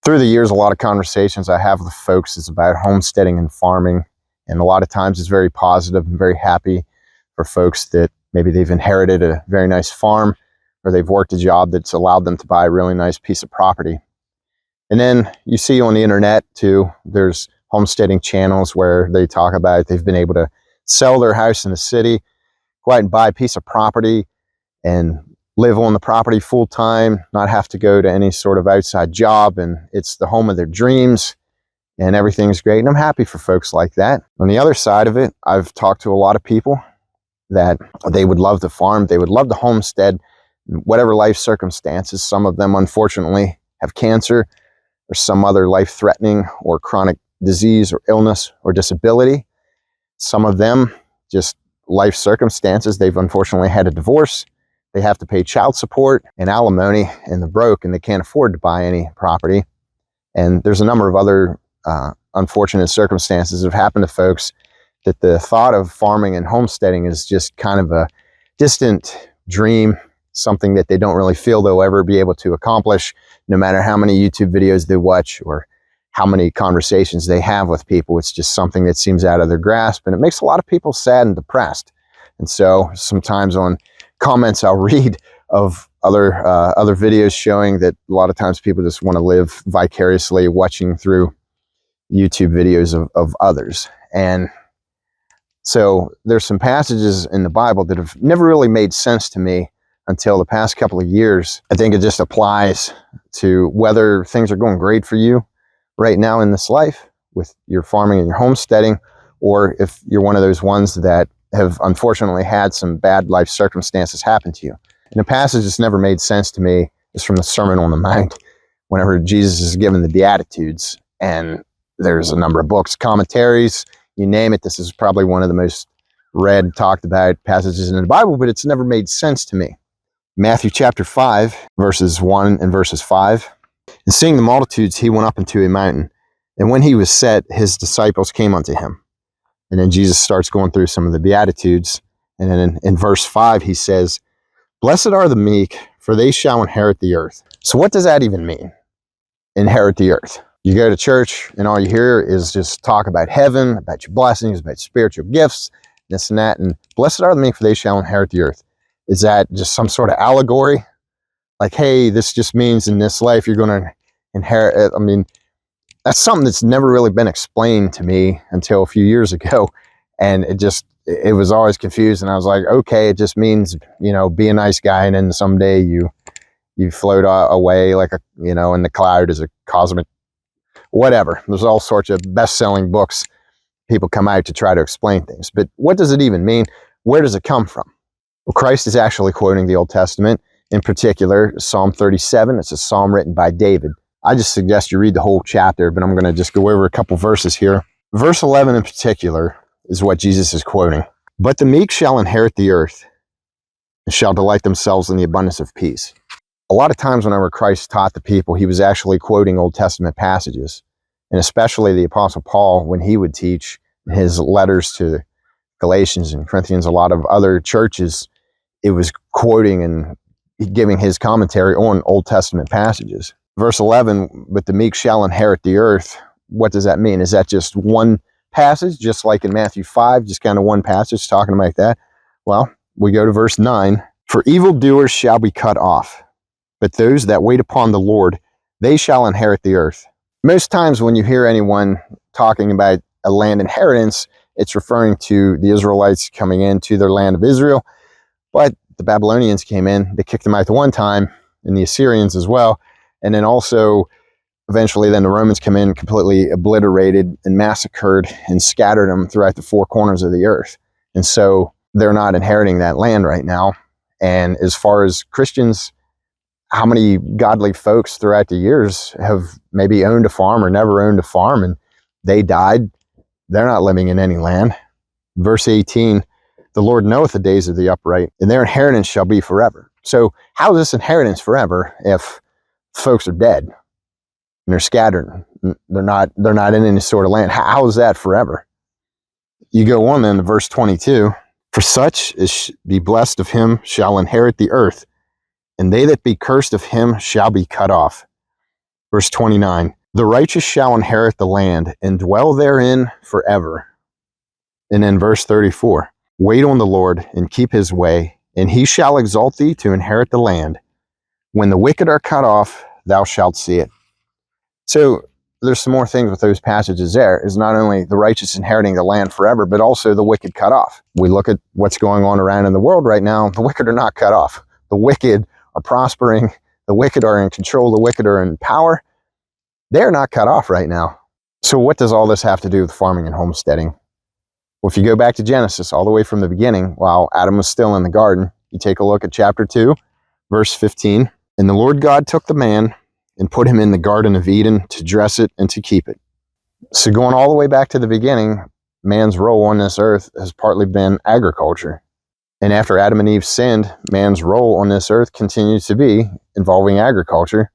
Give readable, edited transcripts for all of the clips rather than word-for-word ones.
Through the years, a lot of conversations I have with folks is about homesteading and farming. And a lot of times it's very positive and very happy for folks that maybe they've inherited a very nice farm or they've worked a job that's allowed them to buy a really nice piece of property. And then you see on the internet too, there's homesteading channels where they talk about they've been able to sell their house in the city, go out and buy a piece of property and live on the property full time, not have to go to any sort of outside job, and it's the home of their dreams and everything's great. And I'm happy for folks like that. On the other side of it, I've talked to a lot of people that they would love to farm, they would love to homestead, whatever life circumstances. Some of them unfortunately have cancer or some other life-threatening or chronic disease or illness or disability. Some of them just life circumstances. They've unfortunately had a divorce. They have to pay child support and alimony, and they're broke and they can't afford to buy any property. And there's a number of other unfortunate circumstances that have happened to folks that the thought of farming and homesteading is just kind of a distant dream, something that they don't really feel they'll ever be able to accomplish, no matter how many YouTube videos they watch or how many conversations they have with people. It's just something that seems out of their grasp, and it makes a lot of people sad and depressed. And so sometimes on comments I'll read of other videos showing that a lot of times people just want to live vicariously watching through YouTube videos of others. And so there's some passages in the Bible that have never really made sense to me until the past couple of years. I think it just applies to whether things are going great for you right now in this life with your farming and your homesteading, or if you're one of those ones that have unfortunately had some bad life circumstances happen to you. And a passage that's never made sense to me is from the Sermon on the Mount, whenever Jesus is given the Beatitudes. And there's a number of books, commentaries, you name it. This is probably one of the most read, talked about passages in the Bible, but it's never made sense to me. Matthew chapter 5, verses 1 and verses 5. And seeing the multitudes, he went up into a mountain. And when he was set, his disciples came unto him. And then Jesus starts going through some of the Beatitudes. And then in verse 5, he says, "Blessed are the meek, for they shall inherit the earth." So what does that even mean? Inherit the earth. You go to church and all you hear is just talk about heaven, about your blessings, about spiritual gifts, this and that. And blessed are the meek, for they shall inherit the earth. Is that just some sort of allegory? Like, hey, this just means in this life you're going to inherit it. I mean, that's something that's never really been explained to me until a few years ago. And it was always confused. And I was like, okay, it just means, be a nice guy. And then someday you float away like in the cloud as a cosmic, whatever. There's all sorts of best-selling books. People come out to try to explain things. But what does it even mean? Where does it come from? Well, Christ is actually quoting the Old Testament, in particular, Psalm 37. It's a psalm written by David. I just suggest you read the whole chapter, but I'm going to just go over a couple verses here. Verse 11 in particular is what Jesus is quoting. "But the meek shall inherit the earth and shall delight themselves in the abundance of peace." A lot of times whenever Christ taught the people, he was actually quoting Old Testament passages, and especially the Apostle Paul, when he would teach his letters to Galatians and Corinthians, a lot of other churches, it was quoting and giving his commentary on Old Testament passages. Verse 11, "But the meek shall inherit the earth." What does that mean? Is that just one passage, just like in Matthew 5, just kind of one passage talking about that? Well, we go to verse 9. "For evildoers shall be cut off, but those that wait upon the Lord, they shall inherit the earth." Most times when you hear anyone talking about a land inheritance, it's referring to the Israelites coming into their land of Israel. But the Babylonians came in, they kicked them out the one time, and the Assyrians as well. And then also, eventually, then the Romans come in, completely obliterated and massacred and scattered them throughout the four corners of the earth. And so they're not inheriting that land right now. And as far as Christians, how many godly folks throughout the years have maybe owned a farm or never owned a farm, and they died? They're not living in any land. Verse 18, "The Lord knoweth the days of the upright, and their inheritance shall be forever." So how is this inheritance forever if folks are dead and they're scattered? They're not in any sort of land. How is that forever? You go on then to verse 22, "For such as be blessed of him shall inherit the earth, and they that be cursed of him shall be cut off. Verse 29, the righteous shall inherit the land and dwell therein forever. And then verse 34, wait on the Lord and keep his way, and he shall exalt thee to inherit the land. When the wicked are cut off, thou shalt see it. So there's some more things with those passages there, is not only the righteous inheriting the land forever, but also the wicked cut off. We look at what's going on around in the world right now, the wicked are not cut off. The wicked are prospering, the wicked are in control, the wicked are in power. They're not cut off right now. So what does all this have to do with farming and homesteading? Well, if you go back to Genesis, all the way from the beginning, while Adam was still in the garden, you take a look at chapter 2, verse 15. And the Lord God took the man and put him in the Garden of Eden to dress it and to keep it. So going all the way back to the beginning, man's role on this earth has partly been agriculture. And after Adam and Eve sinned, man's role on this earth continues to be involving agriculture.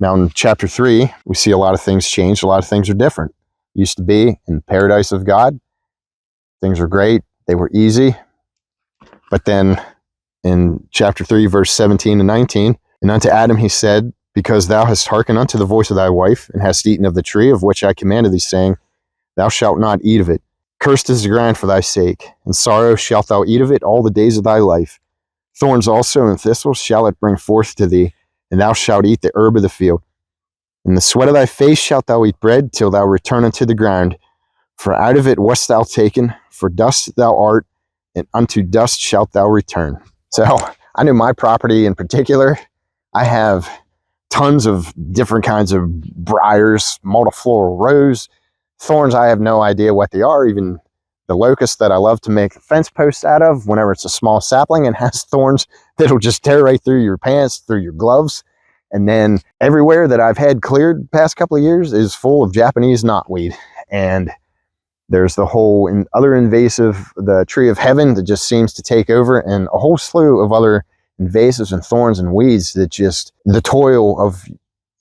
Now in chapter 3, we see a lot of things change. A lot of things are different. Used to be in the paradise of God. Things were great. They were easy. But then in chapter 3, verse 17 and 19, and unto Adam he said, because thou hast hearkened unto the voice of thy wife, and hast eaten of the tree of which I commanded thee, saying, thou shalt not eat of it. Cursed is the ground for thy sake, and sorrow shalt thou eat of it all the days of thy life. Thorns also and thistles shall it bring forth to thee, and thou shalt eat the herb of the field. In the sweat of thy face shalt thou eat bread, till thou return unto the ground. For out of it wast thou taken, for dust thou art, and unto dust shalt thou return. So I know my property in particular, I have tons of different kinds of briars, multifloral rose, thorns. I have no idea what they are. Even the locust that I love to make fence posts out of, whenever it's a small sapling and has thorns that'll just tear right through your pants, through your gloves. And then everywhere that I've had cleared past couple of years is full of Japanese knotweed. And there's the whole other invasive, the tree of heaven that just seems to take over, and a whole slew of other invasives and thorns and weeds that just, the toil of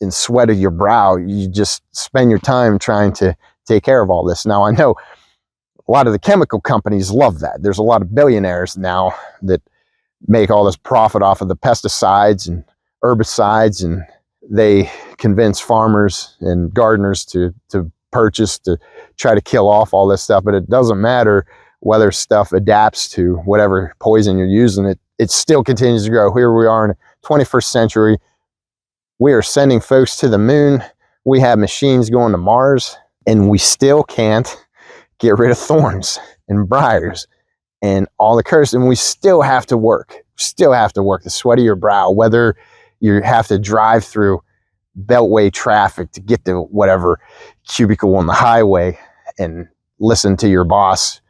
and sweat of your brow, you just spend your time trying to take care of all this. Now, I know a lot of the chemical companies love that. There's a lot of billionaires now that make all this profit off of the pesticides and herbicides, and they convince farmers and gardeners to purchase, to try to kill off all this stuff. But it doesn't matter whether stuff adapts to whatever poison you're using. It still continues to grow. Here we are in the 21st century. We are sending folks to the moon. We have machines going to Mars, and we still can't get rid of thorns and briars and all the curse. And we still have to work. Still have to work the sweat of your brow, whether you have to drive through beltway traffic to get to whatever cubicle on the highway and listen to your boss,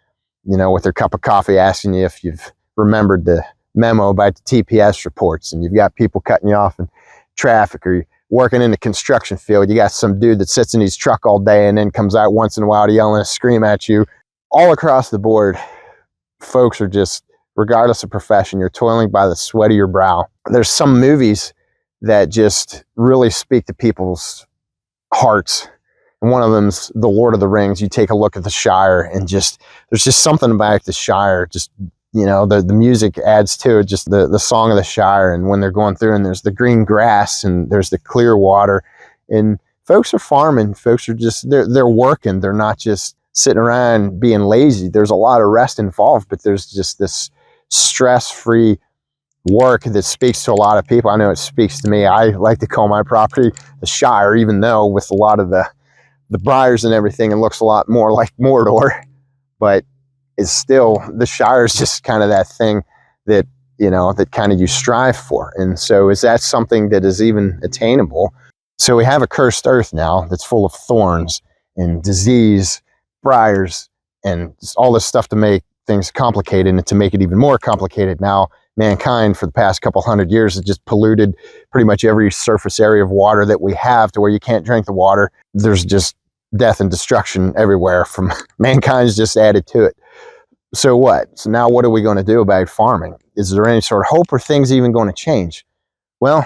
with their cup of coffee, asking you if you've remembered the memo about the TPS reports, and you've got people cutting you off in traffic, or you're working in the construction field. You got some dude that sits in his truck all day and then comes out once in a while to yell and scream at you. All across the board, folks are just, regardless of profession, you're toiling by the sweat of your brow. There's some movies that just really speak to people's hearts. And one of them's The Lord of the Rings. You take a look at the Shire, and there's just something about the Shire. Just, the music adds to it, just the song of the Shire. And when they're going through, and there's the green grass and there's the clear water, and folks are farming. Folks are just, they're working. They're not just sitting around being lazy. There's a lot of rest involved, but there's just this stress-free work that speaks to a lot of people. I know it speaks to me. I like to call my property the Shire, even though with a lot of the briars and everything, it looks a lot more like Mordor, but it's still, the Shire is just kind of that thing that, that kind of you strive for. And so is that something that is even attainable? So we have a cursed earth now that's full of thorns and disease, briars, and all this stuff to make things complicated, and to make it even more complicated now, mankind for the past couple hundred years has just polluted pretty much every surface area of water that we have, to where you can't drink the water. There's just death and destruction everywhere from mankind's just added to it. So what? So now what are we going to do about farming? Is there any sort of hope, or things even going to change? Well,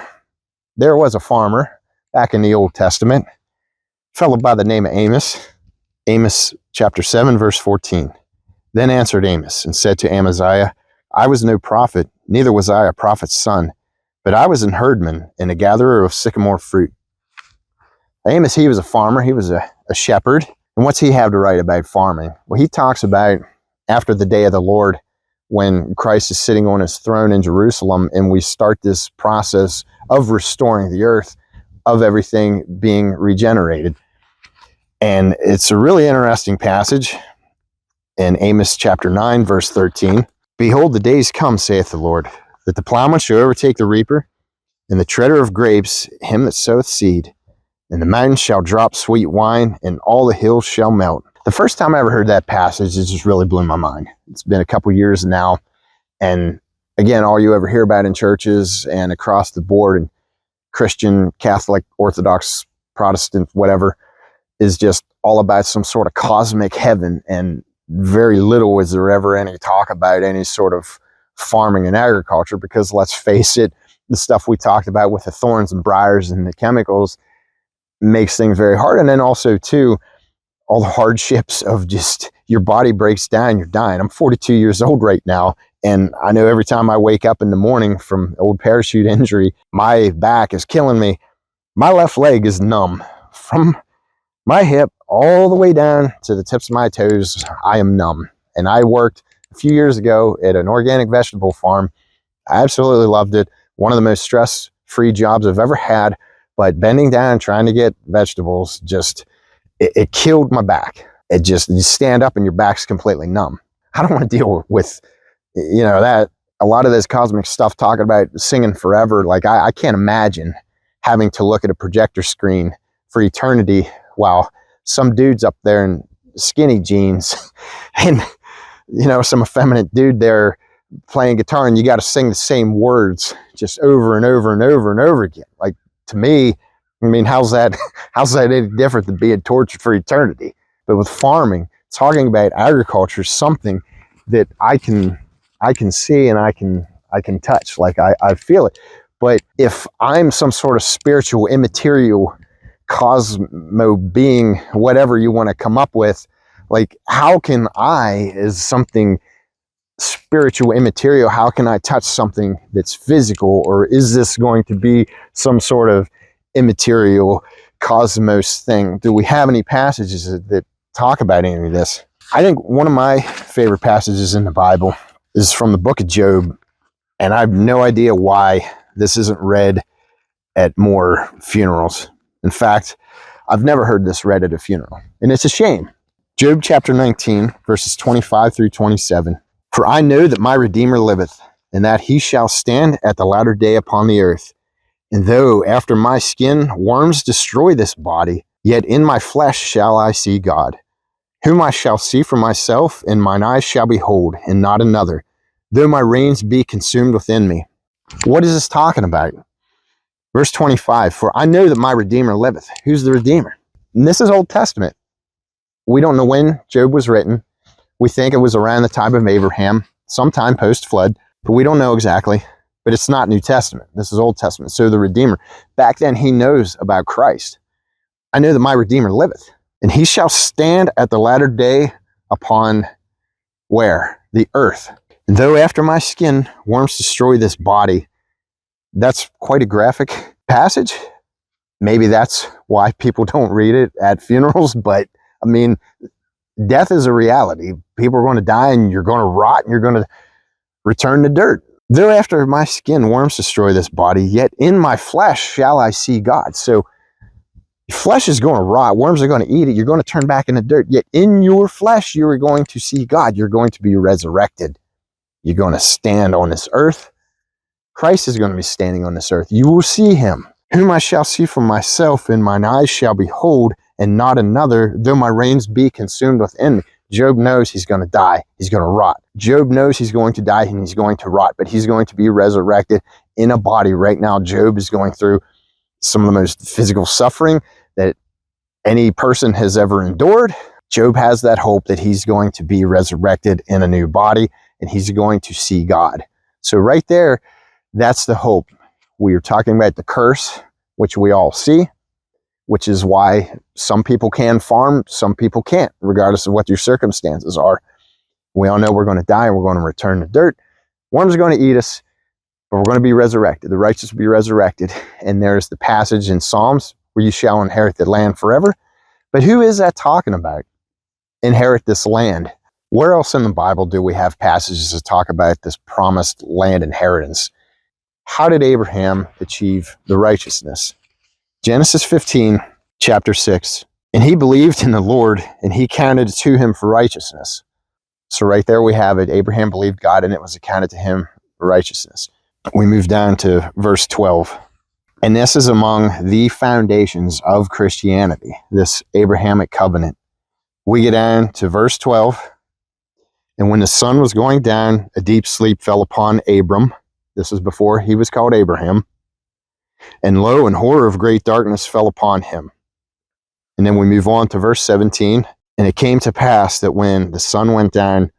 there was a farmer back in the Old Testament, a fellow by the name of Amos. Amos chapter 7, verse 14. Then answered Amos and said to Amaziah, I was no prophet, neither was I a prophet's son, but I was an herdman and a gatherer of sycamore fruit. Amos, he was a farmer. He was a shepherd. And what's he have to write about farming? Well, he talks about after the day of the Lord, when Christ is sitting on his throne in Jerusalem, and we start this process of restoring the earth, of everything being regenerated. And it's a really interesting passage in Amos chapter 9, verse 13. Behold, the days come, saith the Lord, that the plowman shall overtake the reaper, and the treader of grapes him that soweth seed. And the mountains shall drop sweet wine, and all the hills shall melt. The first time I ever heard that passage, it just really blew my mind. It's been a couple years now. And again, all you ever hear about in churches and across the board, and Christian, Catholic, Orthodox, Protestant, whatever, is just all about some sort of cosmic heaven. And very little is there ever any talk about any sort of farming and agriculture, because let's face it, the stuff we talked about with the thorns and briars and the chemicals makes things very hard. And then also too, all the hardships of just your body breaks down, you're dying. I'm 42 years old right now. And I know every time I wake up in the morning from old parachute injury, my back is killing me. My left leg is numb. From my hip all the way down to the tips of my toes, I am numb. And I worked a few years ago at an organic vegetable farm. I absolutely loved it. One of the most stress-free jobs I've ever had. But bending down, trying to get vegetables, just, it killed my back. It just, you stand up and your back's completely numb. I don't want to deal with, that, a lot of this cosmic stuff talking about singing forever. Like, I can't imagine having to look at a projector screen for eternity while some dude's up there in skinny jeans and, some effeminate dude there playing guitar, and you got to sing the same words just over and over and over and over again. Like, to me, I mean, how's that any different than being tortured for eternity? But with farming, talking about agriculture, something that I can see and I can touch, like I feel it. But if I'm some sort of spiritual, immaterial, cosmo being, whatever you want to come up with, like, how can I, as something spiritual, immaterial, how can I touch something that's physical? Or is this going to be some sort of immaterial cosmos thing? Do we have any passages that talk about any of this? I think one of my favorite passages in the Bible is from the book of Job, and I have no idea why this isn't read at more funerals. In fact, I've never heard this read at a funeral, and it's a shame. Job chapter 19, verses 25 through 27. For I know that my Redeemer liveth, and that he shall stand at the latter day upon the earth. And though after my skin worms destroy this body, yet in my flesh shall I see God, whom I shall see for myself, and mine eyes shall behold, and not another, though my reins be consumed within me. What is this talking about? Verse 25, for I know that my Redeemer liveth. Who's the Redeemer? And this is Old Testament. We don't know when Job was written. We think it was around the time of Abraham, sometime post-flood, but we don't know exactly. But it's not New Testament. This is Old Testament. So the Redeemer, back then he knows about Christ. I know that my Redeemer liveth, and he shall stand at the latter day upon where? The earth. And though after my skin worms destroy this body, that's quite a graphic passage. Maybe that's why people don't read it at funerals, but I mean, death is a reality. People are going to die, and you're going to rot, and you're going to return to dirt. Though after my skin worms destroy this body, yet in my flesh shall I see God. So your flesh is going to rot. Worms are going to eat it. You're going to turn back into dirt. Yet in your flesh, you are going to see God. You're going to be resurrected. You're going to stand on this earth. Christ is going to be standing on this earth. You will see him, whom I shall see for myself, and mine eyes shall behold, and not another, though my reins be consumed within me. Job knows he's going to die. He's going to rot. Job knows he's going to die and he's going to rot, but he's going to be resurrected in a body. Right now, Job is going through some of the most physical suffering that any person has ever endured. Job has that hope that he's going to be resurrected in a new body and he's going to see God. So right there, that's the hope. We are talking about the curse, which we all see, which is why some people can farm, some people can't, regardless of what your circumstances are. We all know we're going to die and we're going to return to dirt. Worms are going to eat us, but we're going to be resurrected. The righteous will be resurrected. And there's the passage in Psalms where you shall inherit the land forever. But who is that talking about? Inherit this land. Where else in the Bible do we have passages that talk about this promised land inheritance? How did Abraham achieve the righteousness? Genesis 15, chapter 6. And he believed in the Lord, and he counted it to him for righteousness. So right there we have it. Abraham believed God, and it was accounted to him for righteousness. We move down to verse 12. And this is among the foundations of Christianity, this Abrahamic covenant. We get down to verse 12. And when the sun was going down, a deep sleep fell upon Abram. This is before he was called Abraham. And lo, an horror of great darkness fell upon him. And then we move on to verse 17. And it came to pass that when the sun went down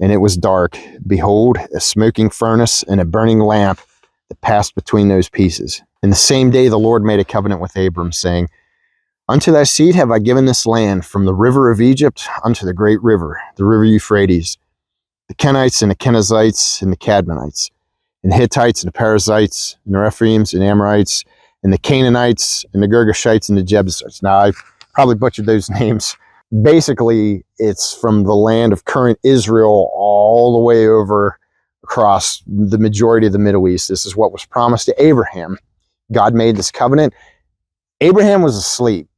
and it was dark, behold, a smoking furnace and a burning lamp that passed between those pieces. And the same day the Lord made a covenant with Abram, saying, Unto thy seed have I given this land, from the river of Egypt unto the great river, the river Euphrates, the Kenites and the Kenizzites and the Cadmonites, and the Hittites and the Perizzites, and the Rephaims and Amorites, and the Canaanites and the Girgashites and the Jebusites. Now, I probably butchered those names. Basically, it's from the land of current Israel all the way over across the majority of the Middle East. This is what was promised to Abraham. God made this covenant. Abraham was asleep.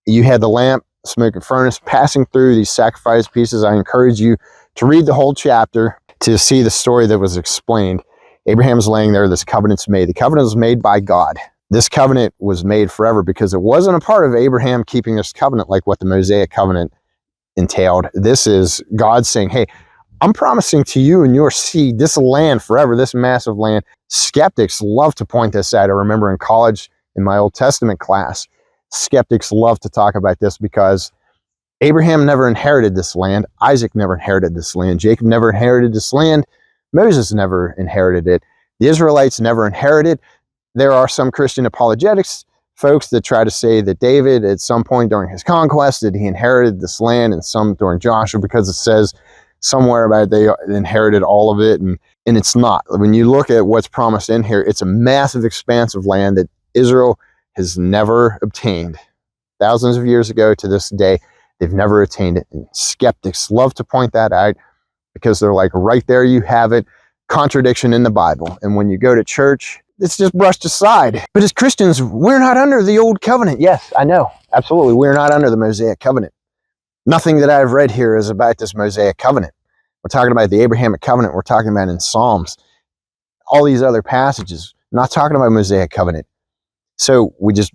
You had the lamp, smoking furnace, passing through these sacrifice pieces. I encourage you to read the whole chapter to see the story that was explained. Abraham's laying there, this covenant's made. The covenant was made by God. This covenant was made forever because it wasn't a part of Abraham keeping this covenant like what the Mosaic covenant entailed. This is God saying, hey, I'm promising to you and your seed this land forever, this massive land. Skeptics love to point this out. I remember in college, in my Old Testament class, skeptics love to talk about this because Abraham never inherited this land. Isaac never inherited this land. Jacob never inherited this land. Moses never inherited it. The Israelites never inherited. There are some Christian apologetics folks that try to say that David, at some point during his conquest, that he inherited this land, and some during Joshua, because it says somewhere about they inherited all of it, and it's not. When you look at what's promised in here, it's a massive expanse of land that Israel has never obtained. Thousands of years ago to this day, they've never attained it. And skeptics love to point that out because they're like, right there you have it, contradiction in the Bible. And when you go to church, it's just brushed aside. But as Christians, we're not under the old covenant. Yes, I know. Absolutely. We're not under the Mosaic covenant. Nothing that I've read here is about this Mosaic covenant. We're talking about the Abrahamic covenant. We're talking about in Psalms. All these other passages. Not talking about Mosaic covenant. So we just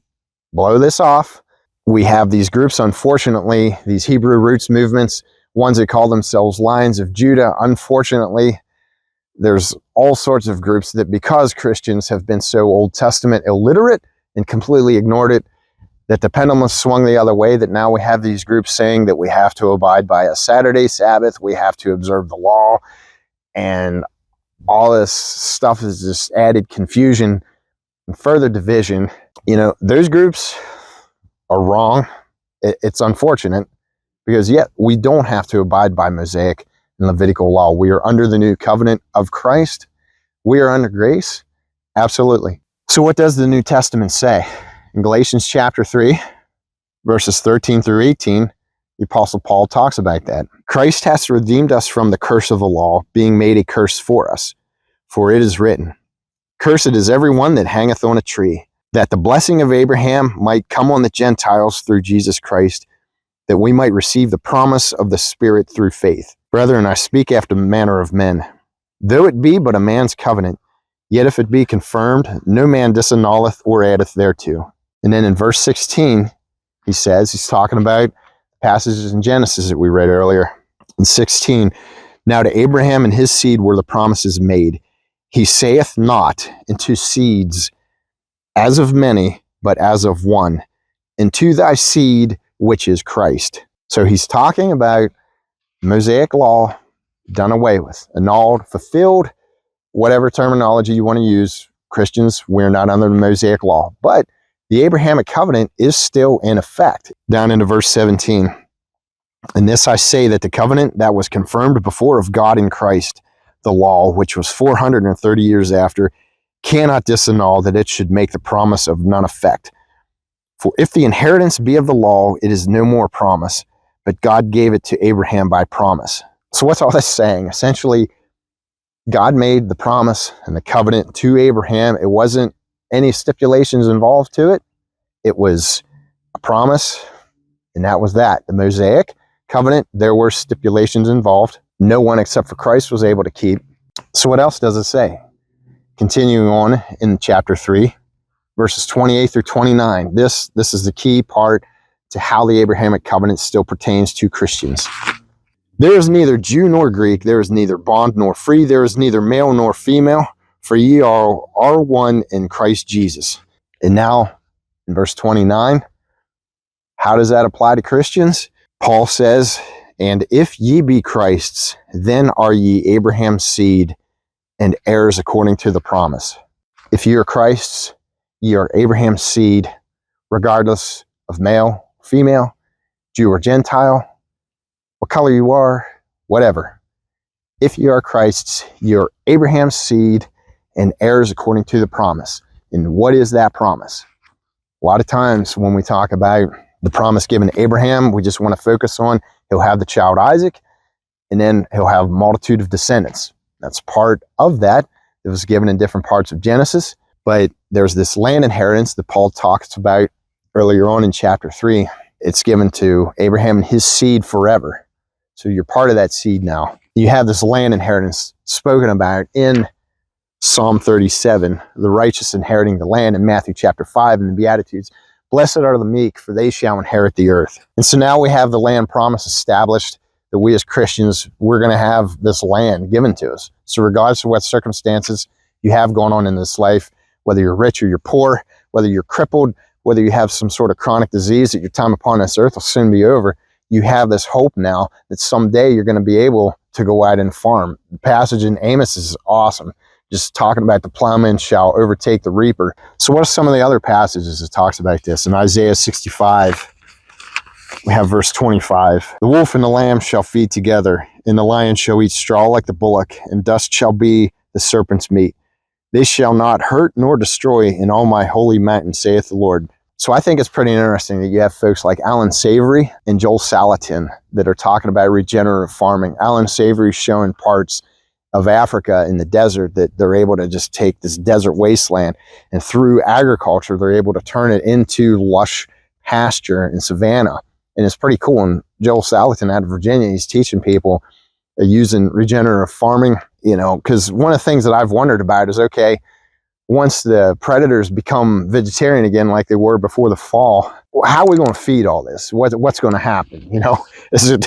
blow this off. We have these groups, unfortunately, these Hebrew roots movements, ones that call themselves Lions of Judah. Unfortunately, there's all sorts of groups that, because Christians have been so Old Testament illiterate and completely ignored it, that the pendulum has swung the other way, that now we have these groups saying that we have to abide by a Saturday Sabbath, we have to observe the law, and all this stuff is just added confusion and further division. You know, those groups are wrong. It's unfortunate because, yet we don't have to abide by Mosaic and Levitical law. We are under the new covenant of Christ. We are under grace. Absolutely. So what does the New Testament say? In Galatians chapter 3, verses 13 through 18, the Apostle Paul talks about that. Christ hath redeemed us from the curse of the law, being made a curse for us. For it is written, Cursed is every one that hangeth on a tree, that the blessing of Abraham might come on the Gentiles through Jesus Christ, that we might receive the promise of the Spirit through faith. Brethren, I speak after the manner of men. Though it be but a man's covenant, yet if it be confirmed, no man disannulleth or addeth thereto. And then in verse 16, he says, he's talking about passages in Genesis that we read earlier. In 16, now to Abraham and his seed were the promises made. He saith not into seeds, as of many, but as of one, and to thy seed, which is Christ. So he's talking about Mosaic law done away with, annulled, fulfilled, whatever terminology you want to use. Christians, we're not under the Mosaic law, but the Abrahamic covenant is still in effect. Down into verse 17. And this I say, that the covenant that was confirmed before of God in Christ, the law, which was 430 years after, cannot disannul, that it should make the promise of none effect. For if the inheritance be of the law, it is no more promise, but God gave it to Abraham by promise. So what's all this saying? Essentially, God made the promise and the covenant to Abraham. It wasn't any stipulations involved to it. It was a promise, and that was that. The Mosaic covenant, there were stipulations involved. No one except for Christ was able to keep. So what else does it say? Continuing on in chapter 3, verses 28 through 29. This is the key part to how the Abrahamic covenant still pertains to Christians. There is neither Jew nor Greek, there is neither bond nor free, there is neither male nor female, for ye are one in Christ Jesus. And now, in verse 29, how does that apply to Christians? Paul says, and if ye be Christ's, then are ye Abraham's seed and heirs according to the promise. If ye are Christ's, ye are Abraham's seed, regardless of male, female, Jew or Gentile, what color you are, whatever. If you are Christ's, you're Abraham's seed and heirs according to the promise. And what is that promise? A lot of times when we talk about the promise given to Abraham, we just want to focus on he'll have the child Isaac, and then he'll have a multitude of descendants. That's part of that. It was given in different parts of Genesis, but there's this land inheritance that Paul talks about earlier on in chapter 3. It's given to Abraham and his seed forever. So you're part of that seed now. You have this land inheritance spoken about in Psalm 37, the righteous inheriting the land, in Matthew chapter 5 in the Beatitudes. Blessed are the meek, for they shall inherit the earth. And so now we have the land promise established that we as Christians, we're going to have this land given to us. So regardless of what circumstances you have going on in this life, whether you're rich or you're poor, whether you're crippled, whether you have some sort of chronic disease that your time upon this earth will soon be over, you have this hope now that someday you're going to be able to go out and farm. The passage in Amos is awesome. Just talking about the plowman shall overtake the reaper. So what are some of the other passages that talks about this? In Isaiah 65, we have verse 25. The wolf and the lamb shall feed together, and the lion shall eat straw like the bullock, and dust shall be the serpent's meat. They shall not hurt nor destroy in all my holy mountain, saith the Lord. So I think it's pretty interesting that you have folks like Alan Savory and Joel Salatin that are talking about regenerative farming. Alan Savory showing parts of Africa in the desert that they're able to just take this desert wasteland, and through agriculture, they're able to turn it into lush pasture and savanna. And it's pretty cool. And Joel Salatin out of Virginia, he's teaching people using regenerative farming, because one of the things that I've wondered about is, okay, once the predators become vegetarian again like they were before the fall, how are we going to feed all this? What's going to happen? This is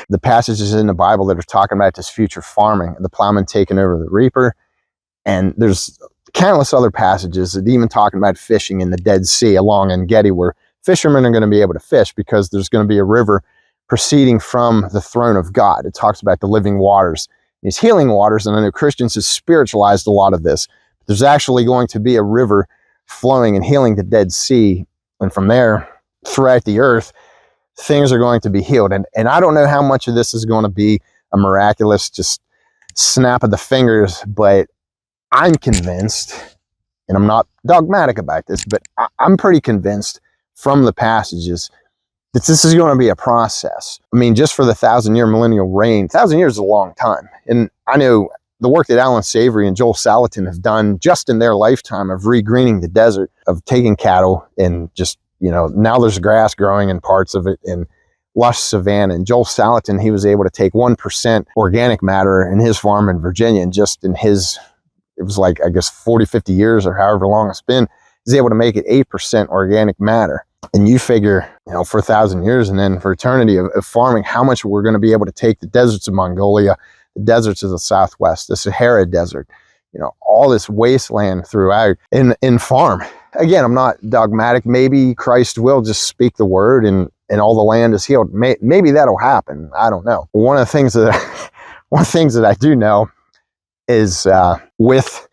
the passages in the Bible that are talking about this future farming, the plowman taking over the reaper. And there's countless other passages that even talking about fishing in the Dead Sea along En Gedi, where fishermen are going to be able to fish because there's going to be a river proceeding from the throne of God. It talks about the living waters, these healing waters. And I know Christians have spiritualized a lot of this. There's actually going to be a river flowing and healing the Dead Sea. And from there, throughout the earth, things are going to be healed. And I don't know how much of this is going to be a miraculous just snap of the fingers, but I'm convinced, and I'm not dogmatic about this, but I'm pretty convinced from the passages that this is going to be a process. I mean, just for the 1,000-year millennial reign, 1,000 years is a long time. And I know the work that Alan Savory and Joel Salatin have done just in their lifetime of regreening the desert, of taking cattle and just, now there's grass growing in parts of it and lush savanna. And Joel Salatin, he was able to take 1% organic matter in his farm in Virginia, and just in his, it was like, I guess, 40, 50 years or however long it's been, he's able to make it 8% organic matter. And you figure, for 1,000 years and then for eternity of farming, how much we're going to be able to take the deserts of Mongolia, the deserts of the Southwest, the Sahara Desert, all this wasteland throughout in farm. Again, I'm not dogmatic. Maybe Christ will just speak the word and all the land is healed. Maybe that'll happen. I don't know. One of the things that I do know is with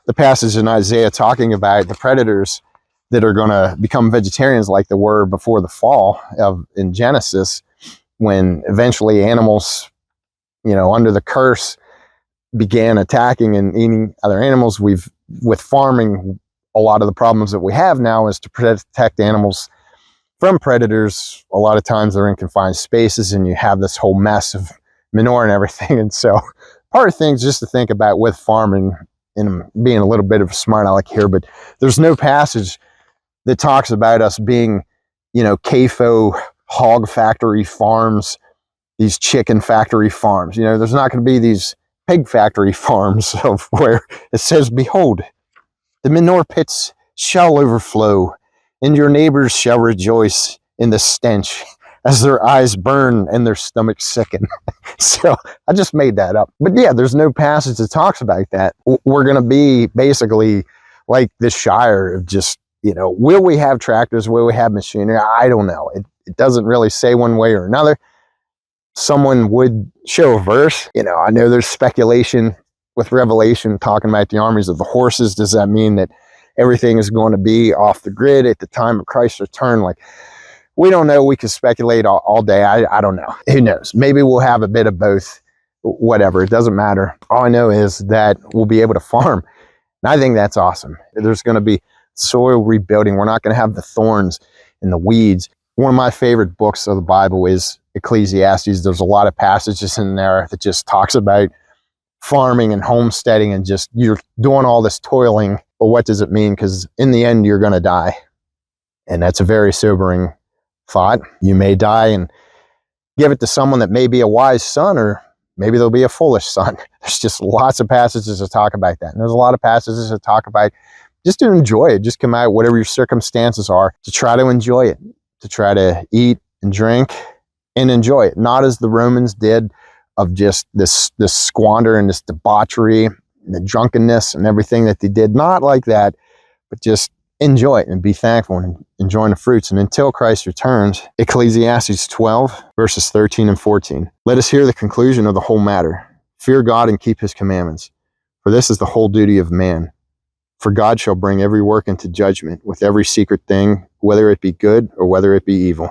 the passage in Isaiah talking about the predators that are going to become vegetarians like they were before the fall in Genesis, when eventually animals, under the curse, began attacking and eating other animals. With farming, a lot of the problems that we have now is to protect animals from predators. A lot of times they're in confined spaces and you have this whole mess of manure and everything. And so part of things just to think about with farming, and being a little bit of a smart aleck here, but there's no passage that talks about us being, CAFO hog factory farms, these chicken factory farms. There's not going to be these pig factory farms of where it says, behold, the manure pits shall overflow, and your neighbors shall rejoice in the stench as their eyes burn and their stomachs sicken. So I just made that up. But yeah, there's no passage that talks about that. We're going to be basically like the Shire of just, will we have tractors? Will we have machinery? I don't know. It doesn't really say one way or another. Someone would show a verse. I know there's speculation with Revelation talking about the armies of the horses. Does that mean that everything is going to be off the grid at the time of Christ's return? Like, we don't know. We could speculate all day. I don't know. Who knows? Maybe we'll have a bit of both. Whatever. It doesn't matter. All I know is that we'll be able to farm. And I think that's awesome. There's going to be soil rebuilding. We're not going to have the thorns and the weeds. One of my favorite books of the Bible is Ecclesiastes. There's a lot of passages in there that just talks about farming and homesteading and just you're doing all this toiling. But what does it mean? Because in the end, you're going to die. And that's a very sobering thought. You may die and give it to someone that may be a wise son, or maybe there'll be a foolish son. There's just lots of passages that talk about that. And there's a lot of passages that talk about just to enjoy it. Just come out, whatever your circumstances are, to try to enjoy it, to try to eat and drink and enjoy it. Not as the Romans did, of just this squander and this debauchery and the drunkenness and everything that they did. Not like that, but just enjoy it and be thankful and enjoying the fruits. And until Christ returns, Ecclesiastes 12, verses 13 and 14. Let us hear the conclusion of the whole matter. Fear God and keep his commandments, for this is the whole duty of man. For God shall bring every work into judgment with every secret thing, whether it be good or whether it be evil.